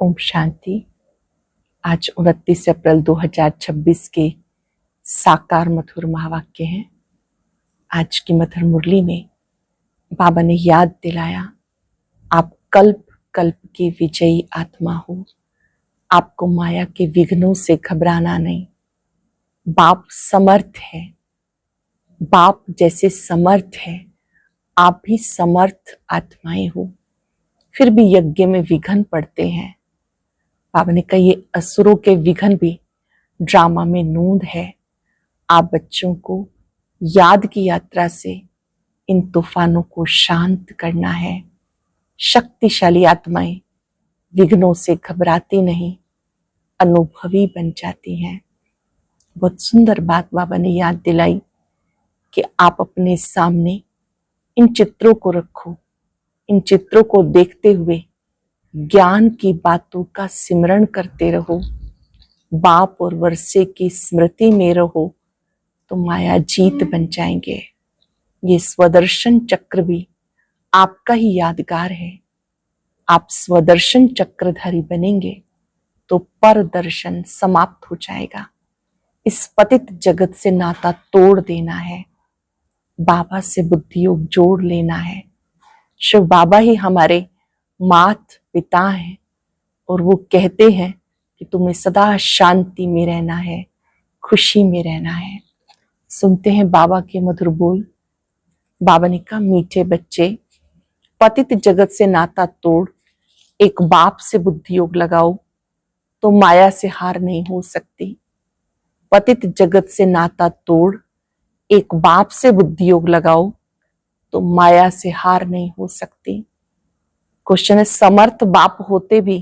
ओम शांति। आज 29 अप्रैल 2026 के साकार मधुर महावाक्य हैं। आज की मधुर मुरली में बाबा ने याद दिलाया, आप कल्प कल्प की विजयी आत्मा हो, आपको माया के विघ्नों से घबराना नहीं। बाप समर्थ है, बाप जैसे समर्थ है, आप भी समर्थ आत्माएं हो। फिर भी यज्ञ में विघ्न पड़ते हैं। बाबा ने कहा ये असुरों के विघ्न भी ड्रामा में नूंद है। आप बच्चों को याद की यात्रा से इन तूफानों को शांत करना है। शक्तिशाली आत्माएं विघ्नों से घबराती नहीं, अनुभवी बन जाती हैं। बहुत सुंदर बात बाबा ने याद दिलाई कि आप अपने सामने इन चित्रों को रखो, इन चित्रों को देखते हुए ज्ञान की बातों का सिमरण करते रहो, बाप और वर्षे की स्मृति में रहो तो माया जीत बन जाएंगे। ये स्वदर्शन चक्र भी आपका ही यादगार है। आप स्वदर्शन चक्रधारी बनेंगे तो पर दर्शन समाप्त हो जाएगा। इस पतित जगत से नाता तोड़ देना है, बाबा से बुद्धि योग जोड़ लेना है। शिव बाबा ही हमारे मात पिता हैं और वो कहते हैं कि तुम्हें सदा शांति में रहना है, खुशी में रहना है। सुनते हैं बाबा के मधुर बोल। बाबा ने कहा, मीठे बच्चे, पतित जगत से नाता तोड़ एक बाप से बुद्धि योग लगाओ तो माया से हार नहीं हो सकती। पतित जगत से नाता तोड़ एक बाप से बुद्धि योग लगाओ तो माया से हार नहीं हो सकती। क्वेश्चन है, समर्थ बाप होते भी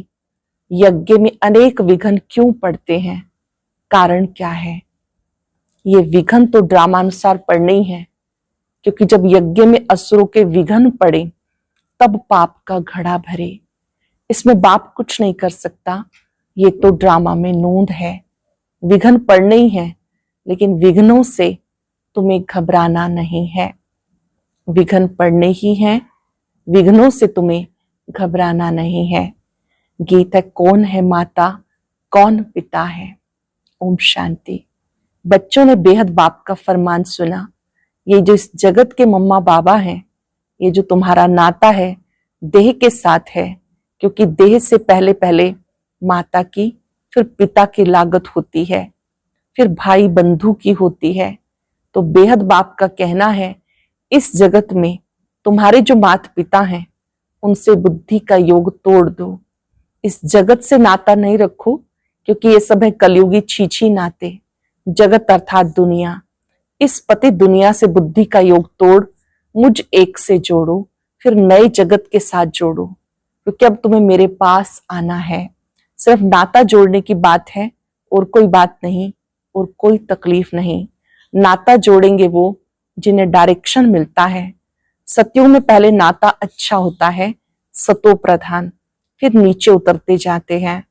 यज्ञ में अनेक विघ्न क्यों पड़ते हैं? कारण क्या है? ये विघ्न तो ड्रामानुसार पड़ने ही है, क्योंकि जब यज्ञ में असुरों के विघ्न पड़े तब पाप का घड़ा भरे। इसमें बाप कुछ नहीं कर सकता, ये तो ड्रामा में नूंद है। विघ्न पड़ने ही है, लेकिन विघ्नों से तुम्हें घबराना नहीं है। विघ्न पड़ने ही है, विघ्नों से तुम्हें घबराना नहीं है। गीत है, कौन है माता कौन पिता है। ओम शांति। बच्चों ने बेहद बाप का फरमान सुना। ये जो इस जगत के मम्मा बाबा हैं, ये जो तुम्हारा नाता है देह के साथ है, क्योंकि देह से पहले पहले माता की, फिर पिता की लागत होती है, फिर भाई बंधु की होती है। तो बेहद बाप का कहना है, इस जगत में तुम्हारे जो माता पिता हैं उनसे बुद्धि का योग तोड़ दो। इस जगत से नाता नहीं रखो, क्योंकि ये सब है कलयुगी छीछी नाते। जगत अर्थात दुनिया, इस पतित दुनिया से बुद्धि का योग तोड़ मुझ एक से जोड़ो, फिर नए जगत के साथ जोड़ो, क्योंकि अब तुम्हें मेरे पास आना है। सिर्फ नाता जोड़ने की बात है और कोई बात नहीं और कोई तकलीफ नहीं। नाता जोड़ेंगे वो जिन्हें डायरेक्शन मिलता है। सत्युग में पहले नाता अच्छा होता है, सतो प्रधान, फिर नीचे उतरते जाते हैं।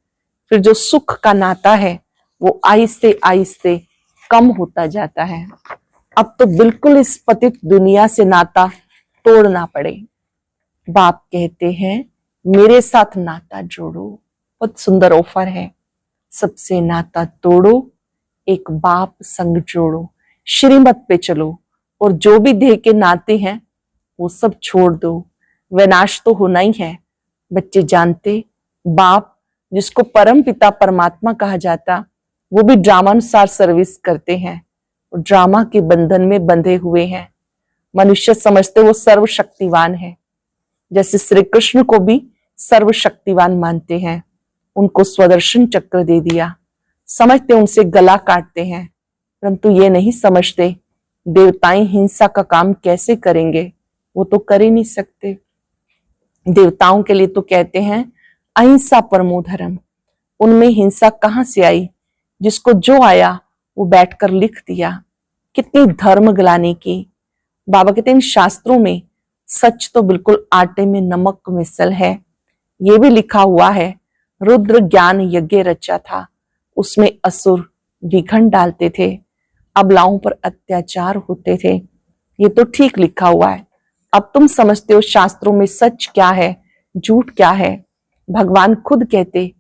फिर जो सुख का नाता है वो आहिस्ते आहिस्ते कम होता जाता है। अब तो बिल्कुल इस पतित दुनिया से नाता तोड़ना पड़े। बाप कहते हैं, मेरे साथ नाता जोड़ो। बहुत सुंदर ऑफर है। सबसे नाता तोड़ो, एक बाप संग जोड़ो, श्रीमत पे चलो और जो भी देह के नाते हैं वो सब छोड़ दो। विनाश तो होना ही है। बच्चे जानते, बाप जिसको परम पिता परमात्मा कहा जाता, वो भी ड्रामानुसार सर्विस करते हैं और ड्रामा के बंधन में बंधे हुए हैं। मनुष्य समझते वो सर्वशक्तिवान है, जैसे श्री कृष्ण को भी सर्वशक्तिवान मानते हैं। उनको स्वदर्शन चक्र दे दिया, समझते उनसे गला काटते हैं, परंतु ये नहीं समझते देवताएं हिंसा का काम कैसे करेंगे। वो तो कर ही नहीं सकते। देवताओं के लिए तो कहते हैं अहिंसा परमो धर्म। उनमें हिंसा कहां से आई? जिसको जो आया वो बैठकर लिख दिया। कितनी धर्म ग्लानि की। बाबा कहते हैं, इन शास्त्रों में सच तो बिल्कुल आटे में नमक मिसल है। ये भी लिखा हुआ है, रुद्र ज्ञान यज्ञ रचा था, उसमें असुर विघ्न डालते थे, अबलाओं पर अत्याचार होते थे। ये तो ठीक लिखा हुआ है। अब तुम समझते हो शास्त्रों में सच क्या है, झूठ क्या है। भगवान खुद कहते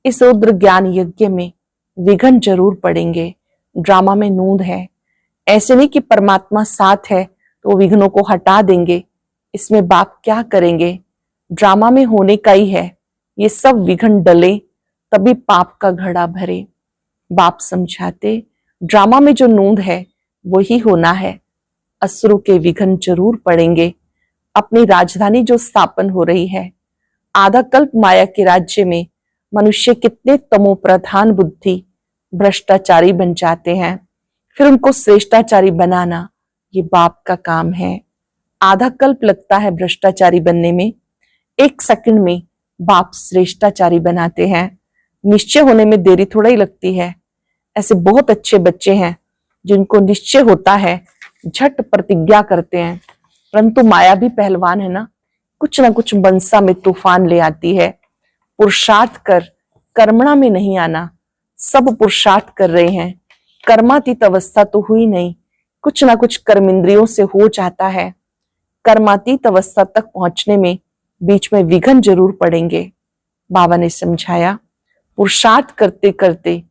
इस रुद्र ज्ञान यज्ञ में विघ्न जरूर पड़ेंगे। ड्रामा में नूंद है, ऐसे नहीं कि परमात्मा साथ है तो विघ्नों को हटा देंगे। इसमें बाप क्या करेंगे, ड्रामा में होने का ही है। ये सब विघ्न डले तभी पाप का घड़ा भरे। बाप समझाते, ड्रामा में जो नूंद है वही होना है। असुरों के विघ्न जरूर पड़ेंगे। अपनी राजधानी जो स्थापन हो रही है, आधा कल्प माया के राज्य में मनुष्य कितने तमो प्रधान बुद्धि भ्रष्टाचारी बन जाते हैं, फिर उनको श्रेष्ठाचारी बनाना ये बाप का काम है। आधा कल्प लगता है भ्रष्टाचारी बनने में, 1 सेकंड में बाप श्रेष्ठाचारी बनाते हैं। निश्चय होने में देरी थोड़ा ही लगती है। ऐसे बहुत अच्छे बच्चे हैं जिनको निश्चय होता है, झट प्रतिज्ञा करते हैं, परंतु माया भी पहलवान है ना कुछ मनसा में तूफान ले आती है। पुरुषार्थ कर कर्मणा में नहीं आना। सब पुरुषार्थ कर रहे हैं, कर्मातीत अवस्था तो हुई नहीं, कुछ ना कुछ कर्मेंद्रियों से हो जाता है। कर्मातीत अवस्था तक पहुंचने में बीच में विघ्न जरूर पड़ेंगे। बाबा ने समझाया, पुरुषार्थ करते करते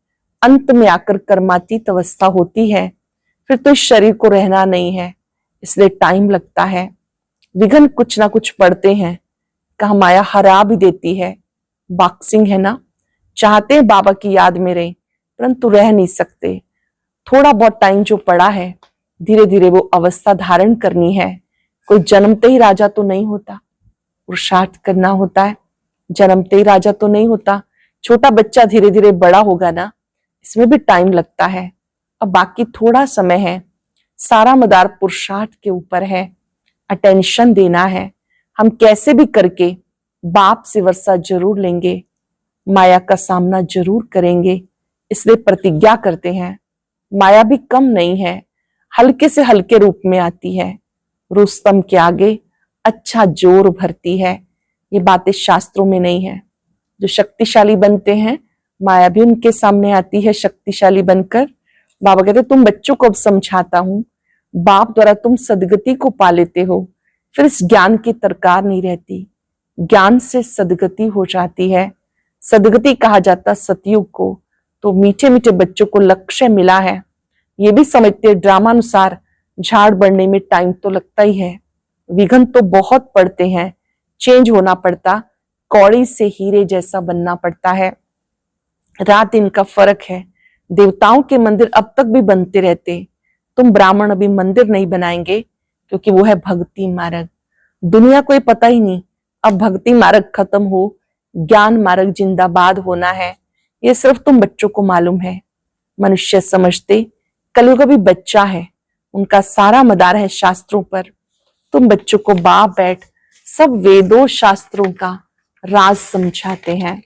अंत में आकर कर्मातीत अवस्था होती है, फिर तो इस शरीर को रहना नहीं है, इसलिए टाइम लगता है। विघ्न कुछ ना कुछ पड़ते हैं। कहा माया हरा भी देती है। बॉक्सिंग है ना, चाहते हैं बाबा की याद में रहे परंतु रह नहीं सकते। थोड़ा बहुत टाइम जो पड़ा है, धीरे धीरे वो अवस्था धारण करनी है। कोई जन्मते ही राजा तो नहीं होता, पुरुषार्थ करना होता है। जन्मते ही राजा तो नहीं होता, छोटा बच्चा धीरे धीरे बड़ा होगा ना, इसमें भी टाइम लगता है। अब बाकी थोड़ा समय है, सारा मदार पुरुषार्थ के ऊपर है। अटेंशन देना है। हम कैसे भी करके बाप से वर्षा जरूर लेंगे, माया का सामना जरूर करेंगे, इसलिए प्रतिज्ञा करते हैं। माया भी कम नहीं है, हल्के से हल्के रूप में आती है, रुस्तम के आगे अच्छा जोर भरती है। ये बातें शास्त्रों में नहीं है। जो शक्तिशाली बनते हैं, माया भी उनके सामने आती है शक्तिशाली बनकर। बाबा कहते तुम बच्चों को अब समझाता हूं, बाप द्वारा तुम सदगति को पा लेते हो, फिर इस ज्ञान की तरकार नहीं रहती। ज्ञान से सदगति हो जाती है। सदगति कहा जाता सतयुग को। तो मीठे मीठे बच्चों को लक्ष्य मिला है, ये भी समझते ड्रामानुसार झाड़ बढ़ने में टाइम तो लगता ही है। विघ्न तो बहुत पड़ते हैं, चेंज होना पड़ता, कौड़ी से हीरे जैसा बनना पड़ता है। रात दिन का फर्क है। देवताओं के मंदिर अब तक भी बनते रहते, तुम ब्राह्मण अभी मंदिर नहीं बनाएंगे क्योंकि वो है भक्ति मार्ग। दुनिया को पता ही नहीं अब भक्ति मार्ग खत्म हो, ज्ञान मार्ग जिंदाबाद होना है। ये सिर्फ तुम बच्चों को मालूम है। मनुष्य समझते कलयुग अभी बच्चा है, उनका सारा मदार है शास्त्रों पर। तुम बच्चों को बाप बैठ सब वेदों शास्त्रों का राज समझाते हैं।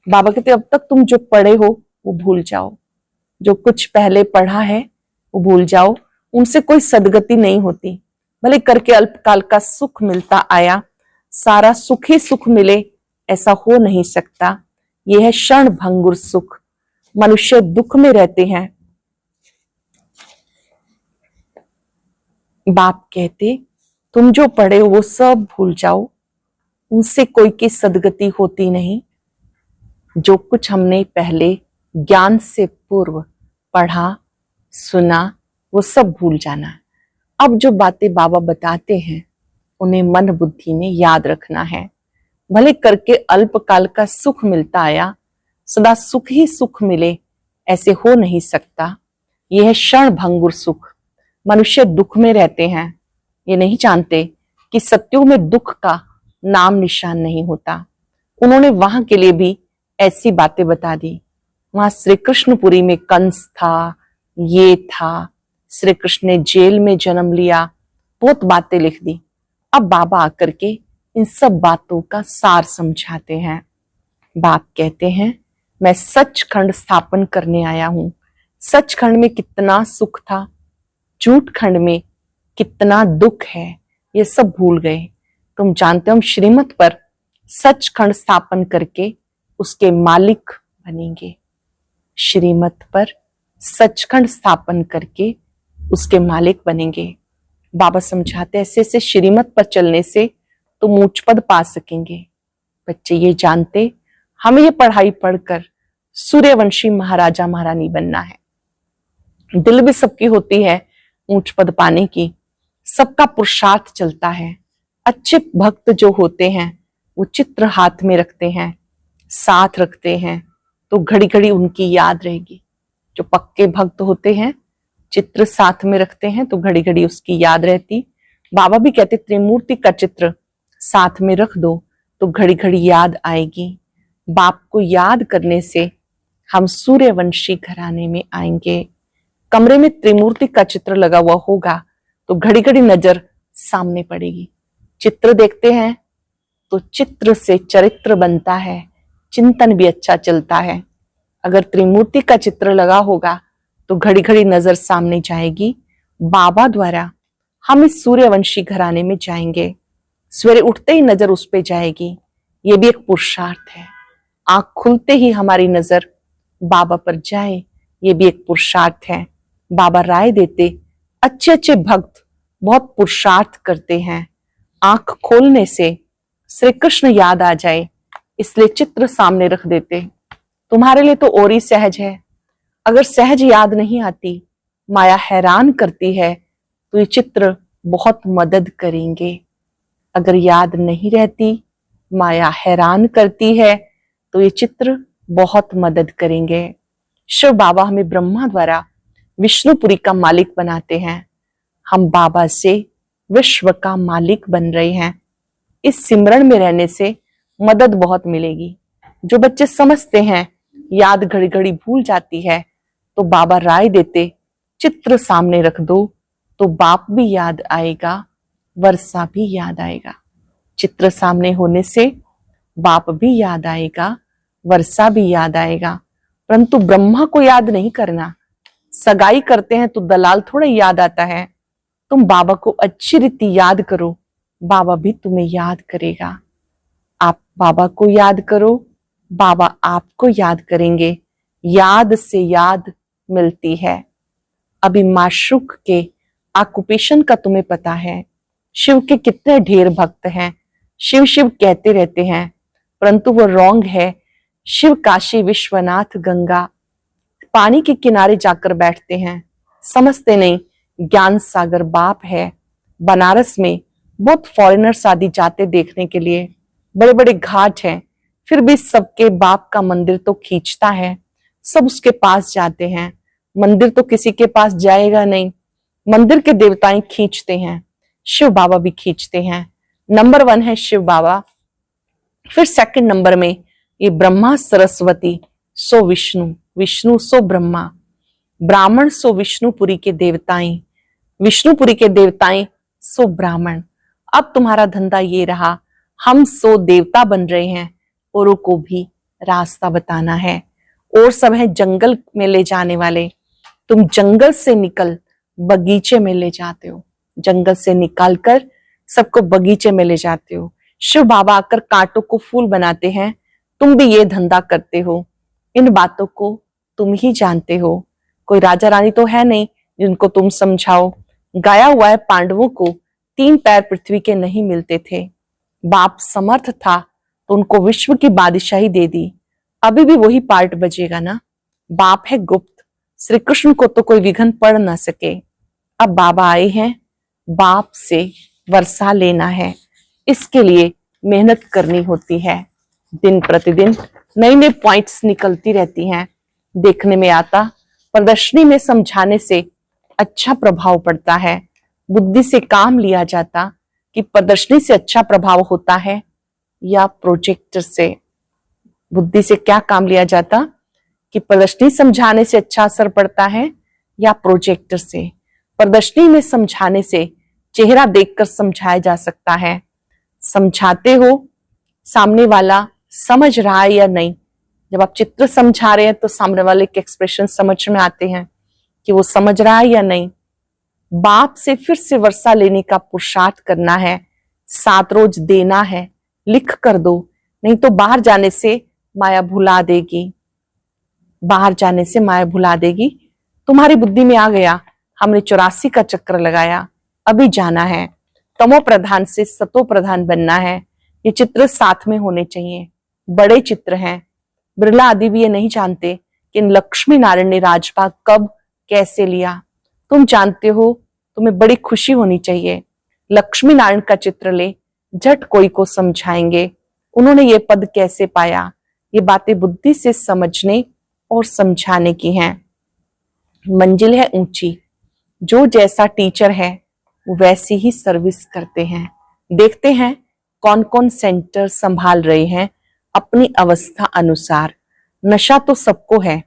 बाबा कहते अब तक तुम जो पढ़े हो वो भूल जाओ, जो कुछ पहले पढ़ा है वो भूल जाओ। उनसे कोई सदगति नहीं होती, भले करके अल्पकाल का सुख मिलता आया, सारा सुख ही सुख मिले ऐसा हो नहीं सकता। यह है क्षण भंगुर सुख। मनुष्य दुख में रहते हैं। बाप कहते तुम जो पढ़े हो वो सब भूल जाओ, उनसे कोई की सदगति होती नहीं। जो कुछ हमने पहले ज्ञान से पूर्व पढ़ा सुना वो सब भूल जाना। अब जो बातें बाबा बताते हैं उन्हें मन बुद्धि में याद रखना है। भले करके अल्पकाल का सुख मिलता आया, सदा सुख ही सुख मिले ऐसे हो नहीं सकता। यह है क्षण भंगुर सुख। मनुष्य दुख में रहते हैं, ये नहीं जानते कि सत्युग में दुख का नाम निशान नहीं होता। उन्होंने वहां के लिए भी ऐसी बातें बता दी। वहां श्री कृष्णपुरी में कंस था, ये था, श्री कृष्ण ने जेल में जन्म लिया, बहुत बातें लिख दी। अब बाबा आकर के इन सब बातों का सार समझाते हैं। बाप कहते हैं मैं सचखंड स्थापन करने आया हूं। सचखंड में कितना सुख था, झूठ खंड में कितना दुख है, ये सब भूल गए। तुम जानते हो हम श्रीमत पर सचखंड स्थापन करके उसके मालिक बनेंगे। श्रीमत पर सचखंड स्थापन करके उसके मालिक बनेंगे। बाबा समझाते ऐसे ऐसे श्रीमत पर चलने से तुम ऊंच पद पा सकेंगे। बच्चे ये जानते हमें ये पढ़ाई पढ़कर सूर्यवंशी महाराजा महारानी बनना है। दिल भी सबकी होती है ऊंच पद पाने की, सबका पुरुषार्थ चलता है। अच्छे भक्त जो होते हैं वो चित्र हाथ में रखते हैं, साथ रखते हैं, तो घड़ी घड़ी उनकी याद रहेगी। जो पक्के भक्त होते हैं चित्र साथ में रखते हैं तो घड़ी घड़ी उसकी याद रहती। बाबा भी कहते त्रिमूर्ति का चित्र साथ में रख दो तो घड़ी घड़ी याद आएगी। बाप को याद करने से हम सूर्यवंशी घराने में आएंगे। कमरे में त्रिमूर्ति का चित्र लगा हुआ होगा तो घड़ी घड़ी नजर सामने पड़ेगी। चित्र देखते हैं तो चित्र से चरित्र बनता है, चिंतन भी अच्छा चलता है। अगर त्रिमूर्ति का चित्र लगा होगा तो घड़ी घड़ी नजर सामने जाएगी। बाबा द्वारा हम इस सूर्यवंशी घराने में जाएंगे। सवेरे उठते ही नजर उस पे जाएगी, ये भी एक पुरुषार्थ है। आंख खुलते ही हमारी नजर बाबा पर जाए, ये भी एक पुरुषार्थ है। बाबा राय देते अच्छे अच्छे भक्त बहुत पुरुषार्थ करते हैं। आंख खोलने से श्री कृष्ण याद आ जाए इसलिए चित्र सामने रख देते। तुम्हारे लिए तो और ही सहज है। अगर सहज याद नहीं आती, माया हैरान करती है, तो ये चित्र बहुत मदद करेंगे। अगर याद नहीं रहती, माया हैरान करती है, तो ये चित्र बहुत मदद करेंगे। शिव बाबा हमें ब्रह्मा द्वारा विष्णुपुरी का मालिक बनाते हैं। हम बाबा से विश्व का मालिक बन रहे हैं। इस सिमरण में रहने से मदद बहुत मिलेगी। जो बच्चे समझते हैं याद घड़ी घड़ी भूल जाती है, तो बाबा राय देते चित्र सामने रख दो तो बाप भी याद आएगा, वर्षा भी याद आएगा। चित्र सामने होने से बाप भी याद आएगा, वर्षा भी याद आएगा। परंतु ब्रह्मा को याद नहीं करना। सगाई करते हैं तो दलाल थोड़ा याद आता है। तुम बाबा को अच्छी रीति याद करो, बाबा भी तुम्हें याद करेगा। आप बाबा को याद करो, बाबा आपको याद करेंगे। याद से याद मिलती है। अभी माशूक के ऑक्यूपेशन का तुम्हें पता है। शिव के कितने ढेर भक्त हैं, शिव शिव कहते रहते हैं, परंतु वो रॉन्ग है। शिव काशी विश्वनाथ गंगा पानी के किनारे जाकर बैठते हैं, समझते नहीं ज्ञान सागर बाप है। बनारस में बहुत फॉरेनर्स आदि जाते देखने के लिए, बड़े बड़े घाट हैं, फिर भी सबके बाप का मंदिर तो खींचता है। सब उसके पास जाते हैं। मंदिर तो किसी के पास जाएगा नहीं, मंदिर के देवताएं खींचते हैं, शिव बाबा भी खींचते हैं। नंबर 1 है शिव बाबा, फिर सेकंड नंबर में ये ब्रह्मा सरस्वती सो विष्णु, विष्णु सो ब्रह्मा, ब्राह्मण सो विष्णुपुरी के देवताएं, विष्णुपुरी के देवताएं सो ब्राह्मण। अब तुम्हारा धंधा ये रहा, हम सो देवता बन रहे हैं, औरों को भी रास्ता बताना है। और सब है जंगल में ले जाने वाले। तुम जंगल से निकल बगीचे में ले जाते हो, जंगल से निकाल कर सबको बगीचे में ले जाते हो। शिव बाबा आकर कांटों को फूल बनाते हैं। तुम भी ये धंधा करते हो। इन बातों को तुम ही जानते हो। कोई राजा रानी तो है नहीं जिनको तुम समझाओ। गाया हुआ है पांडवों को 3 पैर पृथ्वी के नहीं मिलते थे। बाप समर्थ था तो उनको विश्व की बादशाही दे दी। अभी भी वही पार्ट बजेगा ना। बाप है गुप्त, श्री कृष्ण को तो कोई विघ्न पड़ ना सके। अब बाबा आए हैं, बाप से वर्षा लेना है। इसके लिए मेहनत करनी होती है। दिन प्रतिदिन नए नए पॉइंट्स निकलती रहती हैं। देखने में आता, प्रदर्शनी में समझाने से अच्छा प्रभाव पड़ता है। बुद्धि से काम लिया जाता कि प्रदर्शनी से अच्छा प्रभाव होता है या प्रोजेक्टर से। बुद्धि से क्या काम लिया जाता कि प्रदर्शनी समझाने से अच्छा असर पड़ता है या प्रोजेक्टर से। प्रदर्शनी में समझाने से चेहरा देखकर समझाया जा सकता है। समझाते हो, सामने वाला समझ रहा है या नहीं। जब आप चित्र समझा रहे हैं तो सामने वाले के एक्सप्रेशन समझ में आते हैं कि वो समझ रहा है या नहीं। बाप से फिर से वर्षा लेने का पुरुषार्थ करना है। 7 रोज देना है, लिख कर दो, नहीं तो बाहर जाने से माया भुला देगी। बाहर जाने से माया भुला देगी। तुम्हारी बुद्धि में आ गया, हमने 84 का चक्कर लगाया, अभी जाना है। तमो प्रधान से सतो प्रधान बनना है। ये चित्र साथ में होने चाहिए। बड़े चित्र हैं, बिरला आदि भी ये नहीं जानते कि लक्ष्मी नारायण ने राजपाट कब कैसे लिया। तुम जानते हो, तुम्हें बड़ी खुशी होनी चाहिए। लक्ष्मी नारायण का चित्र ले, झट कोई को समझाएंगे उन्होंने ये पद कैसे पाया। ये बातें बुद्धि से समझने और समझाने की हैं। मंजिल है ऊंची, जो जैसा टीचर है वो वैसी ही सर्विस करते हैं। देखते हैं कौन कौन सेंटर संभाल रहे हैं अपनी अवस्था अनुसार। नशा तो सबको है,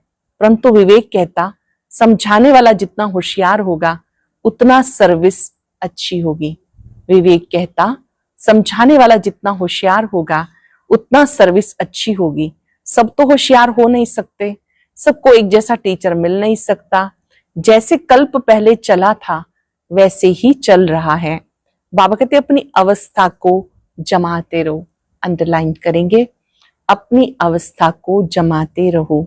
परंतु विवेक कहता समझाने वाला जितना होशियार होगा उतना सर्विस अच्छी होगी। विवेक कहता समझाने वाला जितना होशियार होगा उतना सर्विस अच्छी होगी। सब तो होशियार हो नहीं सकते, सबको एक जैसा टीचर मिल नहीं सकता। जैसे कल्प पहले चला था वैसे ही चल रहा है। बाबा कहते अपनी अवस्था को जमाते रहो, अंडरलाइन करेंगे, अपनी अवस्था को जमाते रहो।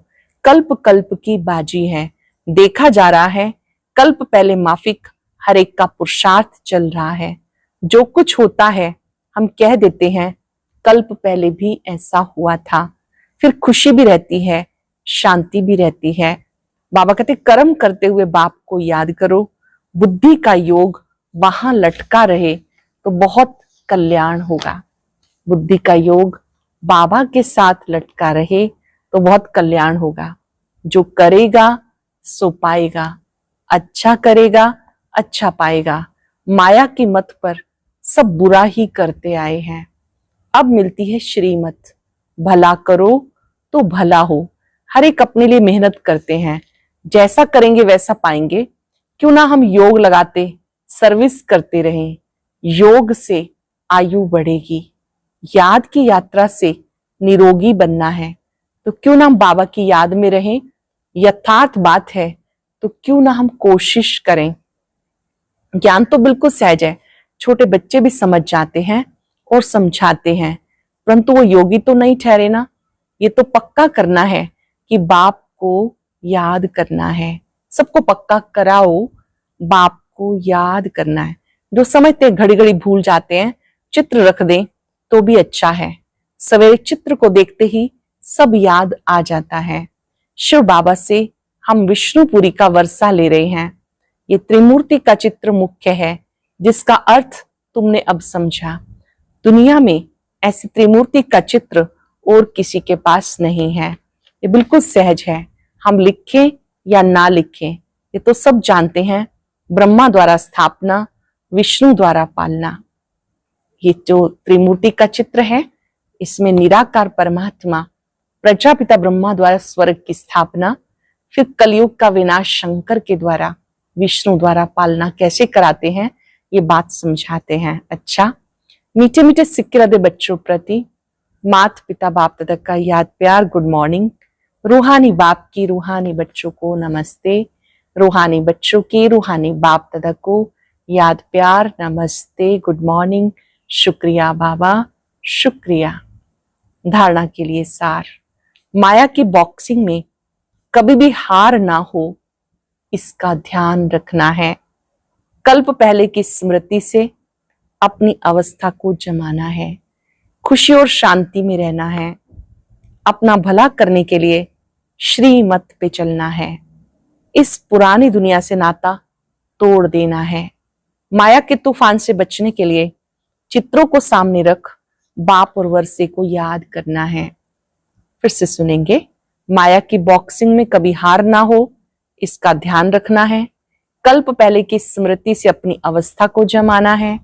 कल्प कल्प की बाजी है, देखा जा रहा है कल्प पहले माफिक हर एक का पुरुषार्थ चल रहा है। जो कुछ होता है हम कह देते हैं कल्प पहले भी ऐसा हुआ था। फिर खुशी भी रहती है, शांति भी रहती है। बाबा कहते कर्म करते हुए बाप को याद करो, बुद्धि का योग वहां लटका रहे तो बहुत कल्याण होगा। बुद्धि का योग बाबा के साथ लटका रहे तो बहुत कल्याण होगा। जो करेगा सो पाएगा, अच्छा करेगा अच्छा पाएगा। माया की मत पर सब बुरा ही करते आए हैं, अब मिलती है श्रीमत। भला करो तो भला हो। हर एक अपने लिए मेहनत करते हैं, जैसा करेंगे वैसा पाएंगे। क्यों ना हम योग लगाते सर्विस करते रहें। योग से आयु बढ़ेगी, याद की यात्रा से निरोगी बनना है तो क्यों ना हम बाबा की याद में रहें। यथार्थ बात है तो क्यों ना हम कोशिश करें। ज्ञान तो बिल्कुल सहज है, छोटे बच्चे भी समझ जाते हैं और समझाते हैं, परंतु वो योगी तो नहीं ठहरे ना। ये तो पक्का करना है कि बाप को याद करना है। सबको पक्का कराओ, बाप को याद करना है। जो समझते घड़ी घड़ी भूल जाते हैं, चित्र रख दें तो भी अच्छा है। सवेरे चित्र को देखते ही सब याद आ जाता है। शिव बाबा से हम विष्णुपुरी का वर्षा ले रहे हैं। ये त्रिमूर्ति का चित्र मुख्य है जिसका अर्थ तुमने अब समझा। दुनिया में ऐसी त्रिमूर्ति का चित्र और किसी के पास नहीं है। ये बिल्कुल सहज है, हम लिखें या ना लिखें ये तो सब जानते हैं। ब्रह्मा द्वारा स्थापना, विष्णु द्वारा पालना। ये जो त्रिमूर्ति का चित्र है इसमें निराकार परमात्मा, प्रजापिता ब्रह्मा द्वारा स्वर्ग की स्थापना, फिर कलयुग का विनाश शंकर के द्वारा, विष्णु द्वारा पालना कैसे कराते हैं ये बात समझाते हैं। अच्छा, मीठे मीठे सिक्के रदे बच्चों प्रति माता पिता बाप दादा का याद प्यार गुड मॉर्निंग। रूहानी बाप की रूहानी बच्चों को नमस्ते। रूहानी बच्चों की रूहानी बाप दादा को याद प्यार नमस्ते गुड मॉर्निंग। शुक्रिया बाबा, शुक्रिया। धारणा के लिए सार, माया की बॉक्सिंग में कभी भी हार ना हो इसका ध्यान रखना है। कल्प पहले की स्मृति से अपनी अवस्था को जमाना है, खुशी और शांति में रहना है, अपना भला करने के लिए श्रीमत पे चलना है, इस पुरानी दुनिया से नाता तोड़ देना है। माया के तूफान से बचने के लिए चित्रों को सामने रख बाप और वर्षे को याद करना है। फिर से सुनेंगे, माया की बॉक्सिंग में कभी हार ना हो इसका ध्यान रखना है, कल्प पहले की स्मृति से अपनी अवस्था को जमाना है,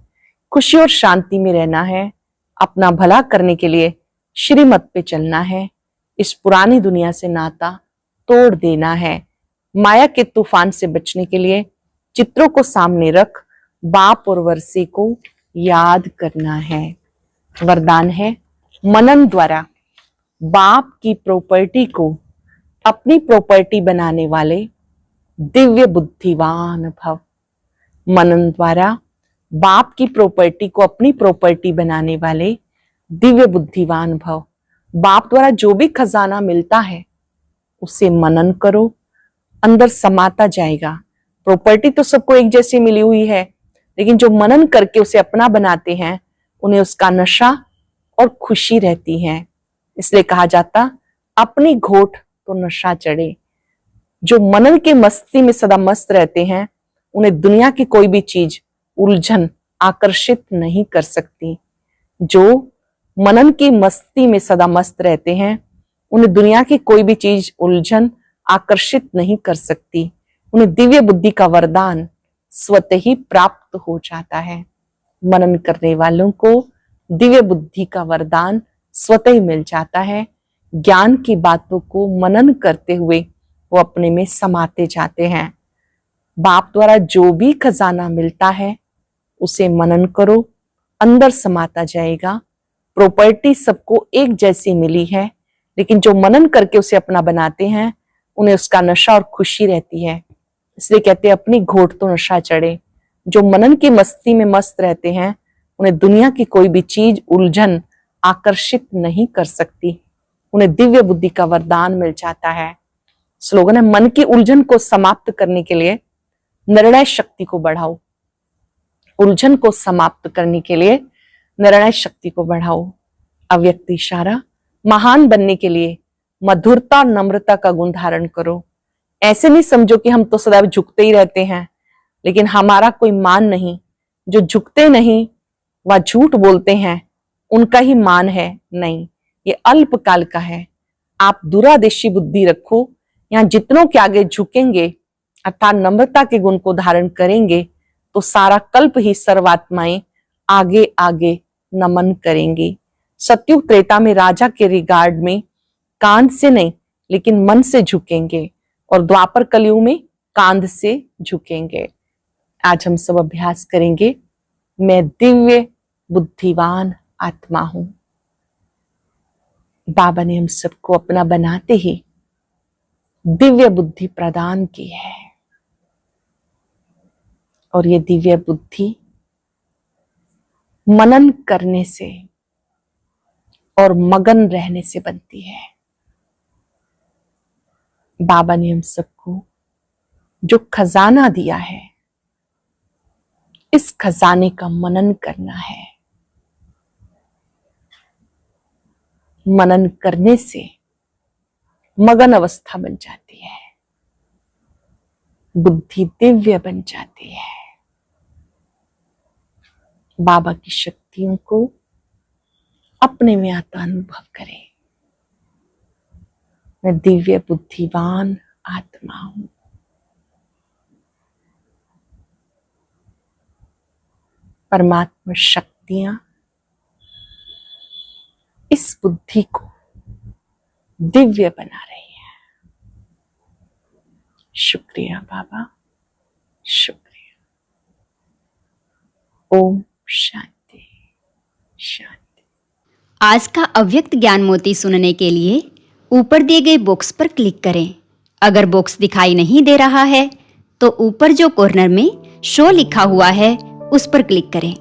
खुशी और शांति में रहना है, अपना भला करने के लिए श्रीमत पे चलना है, इस पुरानी दुनिया से नाता तोड़ देना है। माया के तूफान से बचने के लिए चित्रों को सामने रख बाप और वर्षे को याद करना है। वरदान है, मनन द्वारा बाप की प्रॉपर्टी को अपनी प्रॉपर्टी बनाने वाले दिव्य बुद्धिवान भव। मनन द्वारा बाप की प्रॉपर्टी को अपनी प्रॉपर्टी बनाने वाले दिव्य बुद्धिवान भव। बाप द्वारा जो भी खजाना मिलता है उसे मनन करो, अंदर समाता जाएगा। प्रॉपर्टी तो सबको एक जैसी मिली हुई है, लेकिन जो मनन करके उसे अपना बनाते हैं उन्हें उसका नशा और खुशी रहती है। इसलिए कहा जाता अपनी घोट तो नशा चढ़े। जो मनन के मस्ती में सदा मस्त रहते हैं, उन्हें दुनिया की कोई भी चीज उलझन आकर्षित नहीं कर सकती। जो मनन की मस्ती में सदा मस्त रहते हैं, उन्हें दुनिया की कोई भी चीज उलझन आकर्षित नहीं कर सकती। उन्हें दिव्य बुद्धि का वरदान स्वतः ही प्राप्त हो जाता है। मनन करने वालों को दिव्य बुद्धि का वरदान स्वतः ही मिल जाता है। ज्ञान की बातों को मनन करते हुए वो अपने में समाते जाते हैं। बाप द्वारा जो भी खजाना मिलता है उसे मनन करो, अंदर समाता जाएगा। प्रॉपर्टी सबको एक जैसी मिली है, लेकिन जो मनन करके उसे अपना बनाते हैं उन्हें उसका नशा और खुशी रहती है। इसलिए कहते हैं अपनी घोट तो नशा चढ़े। जो मनन की मस्ती में मस्त रहते हैं, उन्हें दुनिया की कोई भी चीज उलझन आकर्षित नहीं कर सकती। उन्हें दिव्य बुद्धि का वरदान मिल जाता है। स्लोगन है, मन की उलझन को समाप्त करने के लिए निर्णय शक्ति को बढ़ाओ। उलझन को समाप्त करने के लिए निर्णय शक्ति को बढ़ाओ। अव्यक्त इशारा, महान बनने के लिए मधुरता और नम्रता का गुण धारण करो। ऐसे नहीं समझो कि हम तो सदैव झुकते ही रहते हैं, लेकिन हमारा कोई मान नहीं। जो झुकते नहीं वह झूठ बोलते हैं, उनका ही मान है। नहीं, ये अल्पकाल का है। आप दूरादेशी बुद्धि रखो। यहाँ जितनों के आगे झुकेंगे अर्थात नम्रता के गुण को धारण करेंगे तो सारा कल्प ही सर्वात्माएं आगे आगे नमन करेंगी। सतयुग त्रेता में राजा के रिगार्ड में कांध से नहीं लेकिन मन से झुकेंगे, और द्वापर कलयुग में कांध से झुकेंगे। आज हम सब अभ्यास करेंगे, मैं दिव्य बुद्धिवान आत्मा हूं। बाबा ने हम सबको अपना बनाते ही दिव्य बुद्धि प्रदान की है, और ये दिव्य बुद्धि मनन करने से और मगन रहने से बनती है। बाबा ने हम सबको जो खजाना दिया है, इस खजाने का मनन करना है। मनन करने से मगन अवस्था बन जाती है, बुद्धि दिव्य बन जाती है। बाबा की शक्तियों को अपने में आता अनुभव करें। मैं दिव्य बुद्धिवान आत्मा हूं। परमात्मा शक्तियां इस बुद्धि को दिव्य बना रही है। शुक्रिया बाबा, शुक्रिया। ओम शांति शांति। आज का अव्यक्त ज्ञान मोती सुनने के लिए ऊपर दिए गए बॉक्स पर क्लिक करें। अगर बॉक्स दिखाई नहीं दे रहा है तो ऊपर जो कॉर्नर में शो लिखा हुआ है उस पर क्लिक करें।